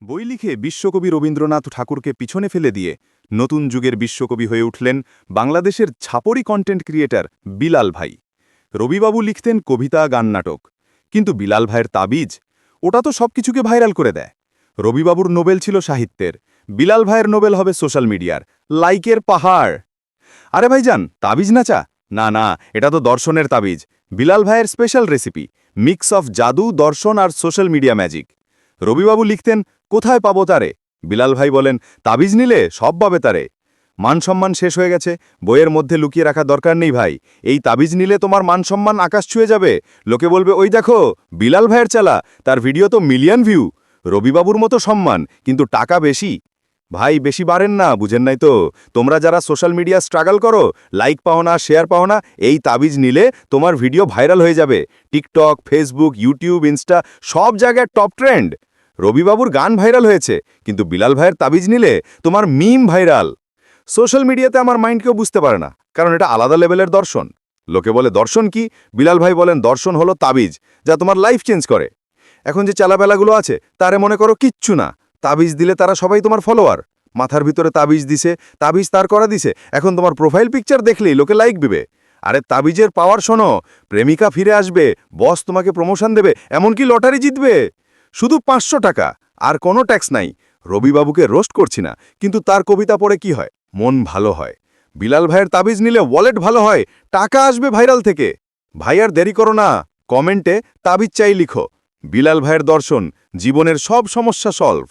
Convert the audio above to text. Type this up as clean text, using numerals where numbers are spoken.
বই লিখে বিশ্বকবি রবীন্দ্রনাথ ঠাকুরকে পিছনে ফেলে দিয়ে নতুন যুগের বিশ্বকবি হয়ে উঠলেন বাংলাদেশের ছাপরি কন্টেন্ট ক্রিয়েটর বিলাল ভাই। রবিবাবু লিখতেন কবিতা গান নাটক, কিন্তু বিলাল ভাইয়ের তাবিজ ওটা তো সবকিছুকে ভাইরাল করে দেয়। রবিবাবুর নোবেল ছিল সাহিত্যের, বিলাল ভাইয়ের নোবেল হবে সোশ্যাল মিডিয়ার লাইকের পাহাড়। আরে ভাইজান, তাবিজ নাচা না না, এটা তো দর্শনের তাবিজ। বিলাল ভাইয়ের স্পেশাল রেসিপি, মিক্স অফ জাদু, দর্শন আর সোশ্যাল মিডিয়া ম্যাজিক। রবিবাবু লিখতেন কোথায় পাবো তারে, বিলাল ভাই বলেন তাবিজ নিলে সব পাবে তারে। মানসম্মান শেষ হয়ে গেছে, বইয়ের মধ্যে লুকিয়ে রাখা দরকার নেই ভাই। এই তাবিজ নিলে তোমার মানসম্মান আকাশ ছুঁয়ে যাবে। লোকে বলবে ওই দেখো বিলাল ভাইয়ের চালা, তার ভিডিও তো মিলিয়ন ভিউ। রবিবাবুর মতো সম্মান, কিন্তু টাকা বেশি। ভাই বেশি বাড়েন না, বুঝেন নাই তো? তোমরা যারা সোশ্যাল মিডিয়া স্ট্রাগল করো, লাইক পাও না, শেয়ার পাও না, এই তাবিজ নিলে তোমার ভিডিও ভাইরাল হয়ে যাবে। টিকটক, ফেসবুক, ইউটিউব, ইনস্টা সব জায়গায় টপ ট্রেন্ড। রবিবাবুর গান ভাইরাল হয়েছে, কিন্তু বিলাল ভাইয়ের তাবিজ নিলে তোমার মিম ভাইরাল। সোশ্যাল মিডিয়াতে আমার মাইন্ড কেউ বুঝতে পারে না, কারণ এটা আলাদা লেভেলের দর্শন। লোকে বলে দর্শন কি, বিলাল ভাই বলেন দর্শন হলো তাবিজ, যা তোমার লাইফ চেঞ্জ করে। এখন যে চালাবেলাগুলো আছে তারে মনে করো কিচ্ছু না। তাবিজ দিলে তারা সবাই তোমার ফলোয়ার। মাথার ভিতরে তাবিজ দিছে, তাবিজ তার করা দিছে, এখন তোমার প্রোফাইল পিকচার দেখলেই লোকে লাইক দিবে। আরে তাবিজের পাওয়ার শোনো, প্রেমিকা ফিরে আসবে, বস তোমাকে প্রমোশন দেবে, এমনকি লটারি জিতবে। শুধু ৫০০ টাকা, আর কোনো ট্যাক্স নাই। রবিবাবুকে রোস্ট করছি না, কিন্তু তার কবিতা পড়ে কি হয়? মন ভালো হয়। বিলাল ভাইয়ের তাবিজ নিলে ওয়ালেট ভালো হয়, টাকা আসবে ভাইরাল থেকে। ভাই আর দেরি করো না, কমেন্টে তাবিজ চাই লিখো। বিলাল ভাইয়ের দর্শন, জীবনের সব সমস্যা সলভ।